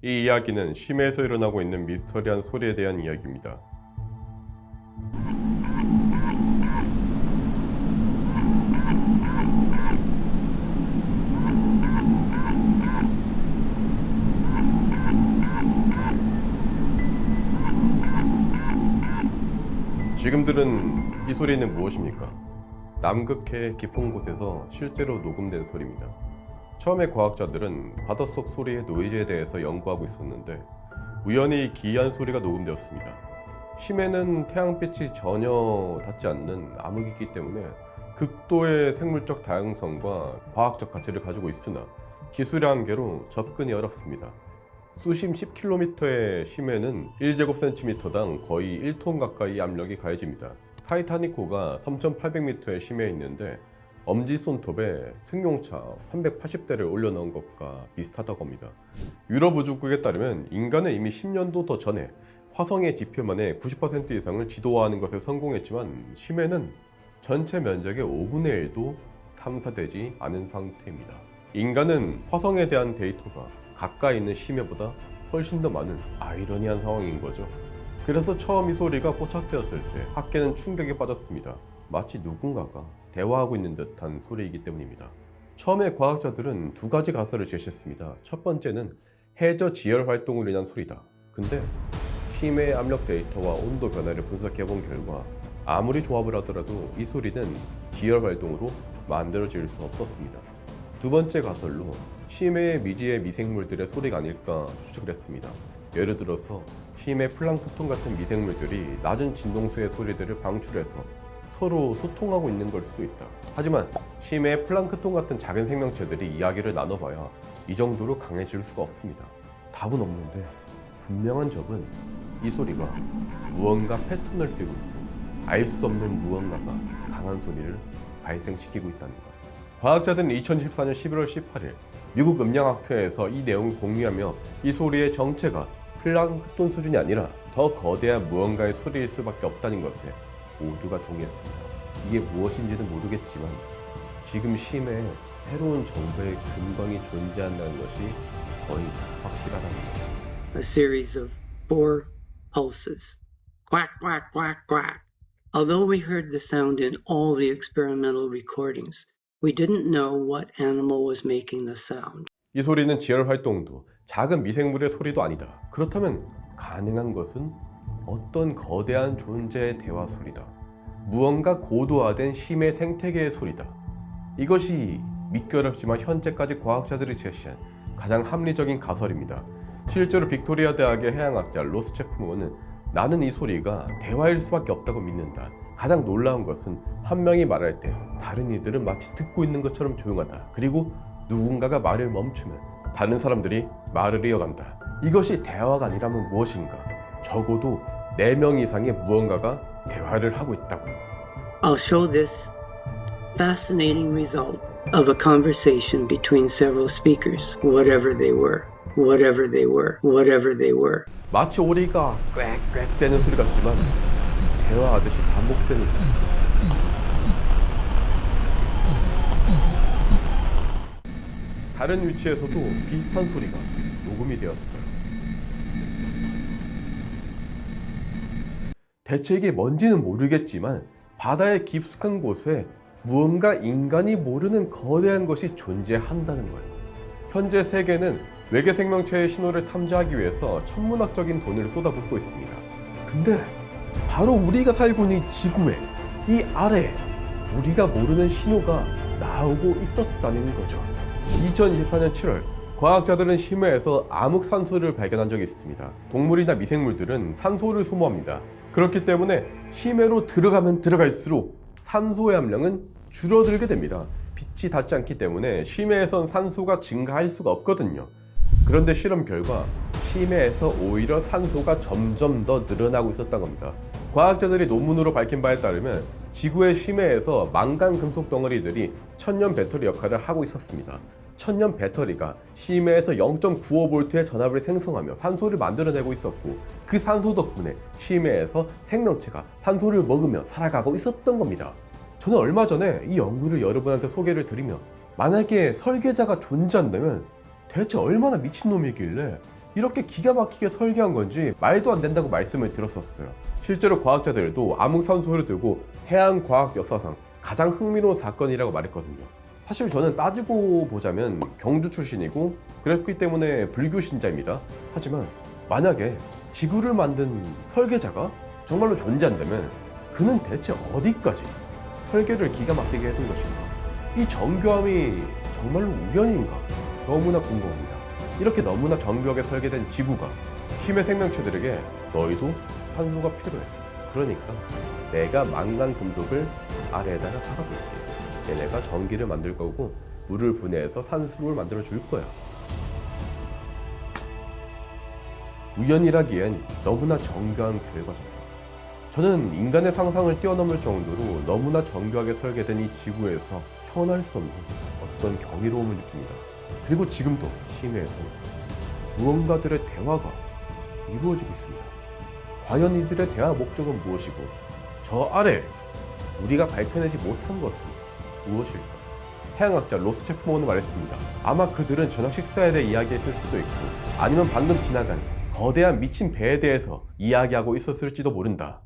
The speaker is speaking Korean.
이 이야기는 심해에서 일어나고 있는 미스터리한 소리에 대한 이야기입니다. 지금 들은 이 소리는 무엇입니까? 남극해의 깊은 곳에서 실제로 녹음된 소리입니다. 처음에 과학자들은 바닷속 소리의 노이즈에 대해서 연구하고 있었는데 우연히 기이한 소리가 녹음되었습니다. 심해는 태양빛이 전혀 닿지 않는 암흑이기 때문에 극도의 생물적 다양성과 과학적 가치를 가지고 있으나 기술의 한계로 접근이 어렵습니다. 수심 10km의 심해는 1제곱센티미터당 거의 1톤 가까이 압력이 가해집니다. 타이타닉호가 3,800m의 심해에 있는데 엄지 손톱에 승용차 380대를 올려놓은 것과 비슷하다고 합니다. 유럽 우주국에 따르면 인간은 이미 10년도 더 전에 화성의 지표만의 90% 이상을 지도화하는 것에 성공했지만 심해는 전체 면적의 5분의 1도 탐사되지 않은 상태입니다. 인간은 화성에 대한 데이터가 가까이 있는 심해보다 훨씬 더 많은 아이러니한 상황인 거죠. 그래서 처음 이 소리가 포착되었을 때 학계는 충격에 빠졌습니다. 마치 누군가가 대화하고 있는 듯한 소리이기 때문입니다. 처음에 과학자들은 두 가지 가설을 제시했습니다. 첫 번째는 해저 지열 활동으로 인한 소리다. 근데 심해의 압력 데이터와 온도 변화를 분석해 본 결과 아무리 조합을 하더라도 이 소리는 지열 활동으로 만들어질 수 없었습니다. 두 번째 가설로 심해의 미지의 미생물들의 소리가 아닐까 추측을 했습니다. 예를 들어서 심해 플랑크톤 같은 미생물들이 낮은 진동수의 소리들을 방출해서 서로 소통하고 있는 걸 수도 있다. 하지만 심해 플랑크톤 같은 작은 생명체들이 이야기를 나눠봐야 이 정도로 강해질 수가 없습니다. 답은 없는데 분명한 점은 이 소리가 무언가 패턴을 띠고 있고 알 수 없는 무언가가 강한 소리를 발생시키고 있다는 것. 과학자들은 2014년 11월 18일 미국 음량학회에서 이 내용을 공유하며 이 소리의 정체가 플랑크톤 수준이 아니라 더 거대한 무언가의 소리일 수밖에 없다는 것에 모두가 동의했습니다. 이게 무엇인지는 모르겠지만 지금 심해에 새로운 정보의 근광이 존재한다는 것이 거의 확실하다는 거죠. A series of 4 pulses. Quack, quack, quack, quack. Although we heard the sound in all the experimental recordings, we didn't know what animal was making the sound. 이 소리는 지열 활동도 작은 미생물의 소리도 아니다. 그렇다면 가능한 것은 어떤 거대한 존재의 대화 소리다. 무언가 고도화된 심해 생태계의 소리다. 이것이 믿기 어렵지만 현재까지 과학자들이 제시한 가장 합리적인 가설입니다. 실제로 빅토리아 대학의 해양학자 로스 체프먼은 나는 이 소리가 대화일 수밖에 없다고 믿는다. 가장 놀라운 것은 한 명이 말할 때 다른 이들은 마치 듣고 있는 것처럼 조용하다. 그리고 누군가가 말을 멈추면 다른 사람들이 말을 이어간다. 이것이 대화가 아니라면 무엇인가? 적어도 4명 이상의 무언가가 대화를 하고 있다고요. I'll show this fascinating result of a conversation between several speakers, whatever they were, whatever they were, whatever they were. 마치 오리가 꽥꽥 대는 소리 같지만 대화하듯이 반복되는 소리. 다른 위치에서도 비슷한 소리가 녹음이 되었어요. 대체 이게 뭔지는 모르겠지만 바다의 깊숙한 곳에 무언가 인간이 모르는 거대한 것이 존재한다는 거예요. 현재 세계는 외계 생명체의 신호를 탐지하기 위해서 천문학적인 돈을 쏟아붓고 있습니다. 근데 바로 우리가 살고 있는 이 지구에, 이 아래에 우리가 모르는 신호가 나오고 있었다는 거죠. 2024년 7월 과학자들은 심해에서 암흑산소를 발견한 적이 있습니다. 동물이나 미생물들은 산소를 소모합니다. 그렇기 때문에 심해로 들어가면 들어갈수록 산소의 함량은 줄어들게 됩니다. 빛이 닿지 않기 때문에 심해에선 산소가 증가할 수가 없거든요. 그런데 실험 결과 심해에서 오히려 산소가 점점 더 늘어나고 있었던 겁니다. 과학자들이 논문으로 밝힌 바에 따르면 지구의 심해에서 망간 금속 덩어리들이 천년 배터리 역할을 하고 있었습니다. 천년 배터리가 심해에서 0.95V의 전압을 생성하며 산소를 만들어내고 있었고 그 산소 덕분에 심해에서 생명체가 산소를 먹으며 살아가고 있었던 겁니다. 저는 얼마 전에 이 연구를 여러분한테 소개를 드리며 만약에 설계자가 존재한다면 대체 얼마나 미친놈이길래 이렇게 기가 막히게 설계한 건지 말도 안 된다고 말씀을 들었었어요. 실제로 과학자들도 암흑산소를 두고 해양 과학 역사상 가장 흥미로운 사건이라고 말했거든요. 사실 저는 따지고 보자면 경주 출신이고 그랬기 때문에 불교 신자입니다. 하지만 만약에 지구를 만든 설계자가 정말로 존재한다면 그는 대체 어디까지 설계를 기가 막히게 해둔 것인가? 이 정교함이 정말로 우연인가? 너무나 궁금합니다. 이렇게 너무나 정교하게 설계된 지구가 심해 생명체들에게 너희도 산소가 필요해. 그러니까 내가 망간 금속을 아래에다가 박아볼게. 얘네가 전기를 만들 거고 물을 분해해서 산소를 만들어 줄 거야. 우연이라기엔 너무나 정교한 결과잖아. 저는 인간의 상상을 뛰어넘을 정도로 너무나 정교하게 설계된 이 지구에서 현할 수 없는 어떤 경이로움을 느낍니다. 그리고 지금도 심해에서는 무언가들의 대화가 이루어지고 있습니다. 과연 이들의 대화 목적은 무엇이고 저 아래 우리가 밝혀내지 못한 것은 무엇일까? 해양학자 로스 체프먼은 말했습니다. 아마 그들은 저녁 식사에 대해 이야기했을 수도 있고 아니면 방금 지나간 거대한 미친 배에 대해서 이야기하고 있었을지도 모른다.